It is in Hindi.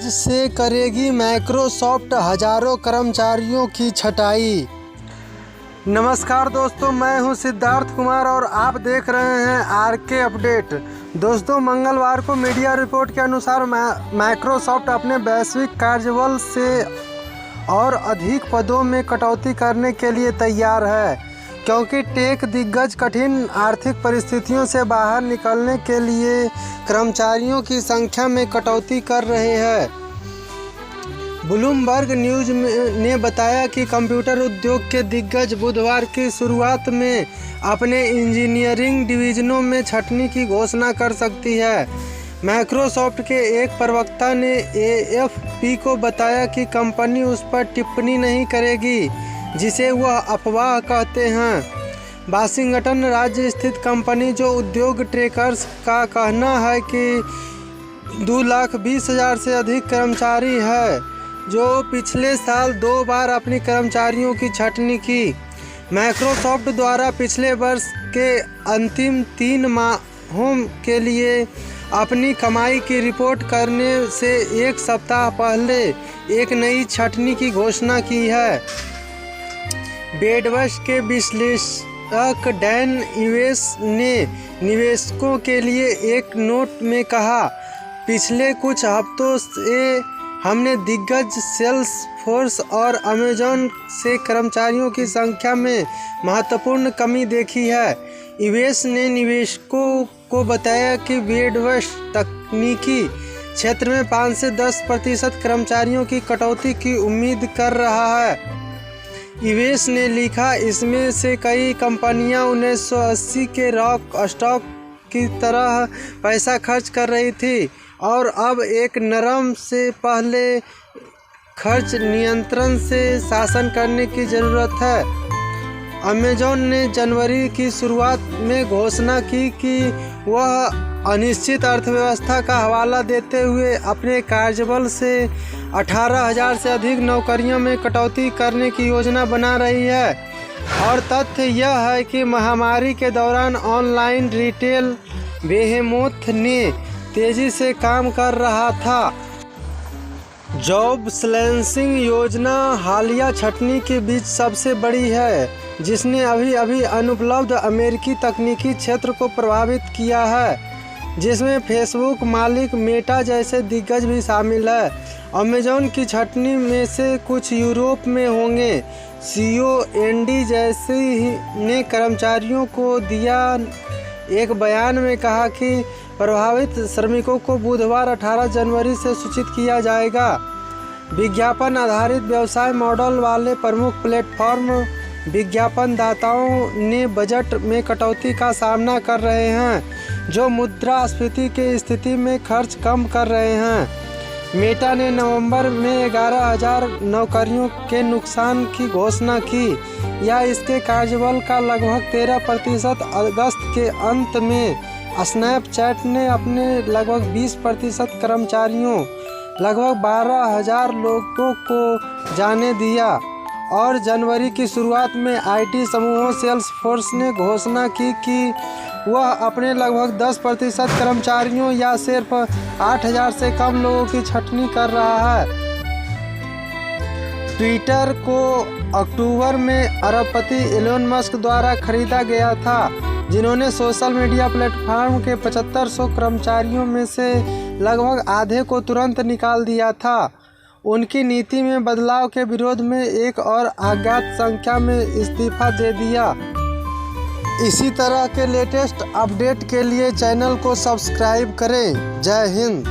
से करेगी माइक्रोसॉफ्ट हजारों कर्मचारियों की छटाई। नमस्कार दोस्तों, मैं हूं सिद्धार्थ कुमार और आप देख रहे हैं आरके अपडेट। दोस्तों, मंगलवार को मीडिया रिपोर्ट के अनुसार माइक्रोसॉफ्ट अपने वैश्विक कार्यबल से और अधिक पदों में कटौती करने के लिए तैयार है, क्योंकि टेक दिग्गज कठिन आर्थिक परिस्थितियों से बाहर निकलने के लिए कर्मचारियों की संख्या में कटौती कर रहे हैं। ब्लूमबर्ग न्यूज ने बताया कि कंप्यूटर उद्योग के दिग्गज बुधवार की शुरुआत में अपने इंजीनियरिंग डिवीजनों में छंटनी की घोषणा कर सकती है। माइक्रोसॉफ्ट के एक प्रवक्ता ने एएफपी को बताया कि कंपनी उस पर टिप्पणी नहीं करेगी जिसे वह अफवाह कहते हैं। वाशिंगटन राज्य स्थित कंपनी जो उद्योग ट्रेकर्स का कहना है कि 2,20,000 से अधिक कर्मचारी है, जो पिछले साल 2 बार अपनी कर्मचारियों की छंटनी की। माइक्रोसॉफ्ट द्वारा पिछले वर्ष के अंतिम 3 माहों के लिए अपनी कमाई की रिपोर्ट करने से एक सप्ताह पहले एक नई छंटनी की घोषणा की है। बेडवश के विश्लेषक डैन इवेस ने निवेशकों के लिए एक नोट में कहा, पिछले कुछ हफ्तों से हमने दिग्गज सेल्सफोर्स और अमेजॉन से कर्मचारियों की संख्या में महत्वपूर्ण कमी देखी है। इवेस ने निवेशकों को बताया कि बेडवश तकनीकी क्षेत्र में 5 से 10% कर्मचारियों की कटौती की उम्मीद कर रहा है। इवेस ने लिखा, इसमें से कई कंपनियां 1980 के रॉक स्टॉक की तरह पैसा खर्च कर रही थी और अब एक नरम से पहले खर्च नियंत्रण से शासन करने की ज़रूरत है। अमेजॉन ने जनवरी की शुरुआत में घोषणा की कि वह अनिश्चित अर्थव्यवस्था का हवाला देते हुए अपने कार्यबल से 18,000 से अधिक नौकरियों में कटौती करने की योजना बना रही है। और तथ्य यह है कि महामारी के दौरान ऑनलाइन रिटेल बेहेमोथ ने तेजी से काम कर रहा था। जॉब स्लैशिंग योजना हालिया छंटनी के बीच सबसे बड़ी है, जिसने अभी अनुपलब्ध अमेरिकी तकनीकी क्षेत्र को प्रभावित किया है, जिसमें फेसबुक मालिक मेटा जैसे दिग्गज भी शामिल है। अमेजॉन की छंटनी में से कुछ यूरोप में होंगे। सीईओ एंडी जैसी ने कर्मचारियों को दिया एक बयान में कहा कि प्रभावित श्रमिकों को बुधवार 18 जनवरी से सूचित किया जाएगा। विज्ञापन आधारित व्यवसाय मॉडल वाले प्रमुख प्लेटफॉर्म विज्ञापनदाताओं ने बजट में कटौती का सामना कर रहे हैं, जो मुद्रास्फीति की स्थिति में खर्च कम कर रहे हैं। मेटा ने नवंबर में 11,000 नौकरियों के नुकसान की घोषणा की, या इसके कार्यबल का लगभग 13%। अगस्त के अंत में स्नैपचैट ने अपने लगभग 20% कर्मचारियों, लगभग 12,000 लोगों को जाने दिया। और जनवरी की शुरुआत में आईटी समूहों सेल्सफोर्स ने घोषणा की कि वह अपने लगभग 10% कर्मचारियों या सिर्फ 8,000 से कम लोगों की छंटनी कर रहा है। ट्विटर को अक्टूबर में अरबपति एलोन मस्क द्वारा खरीदा गया था, जिन्होंने सोशल मीडिया प्लेटफॉर्म के 7500 कर्मचारियों में से लगभग आधे को तुरंत निकाल दिया था। उनकी नीति में बदलाव के विरोध में एक और अज्ञात संख्या में इस्तीफा दे दिया। इसी तरह के लेटेस्ट अपडेट के लिए चैनल को सब्सक्राइब करें। जय हिंद।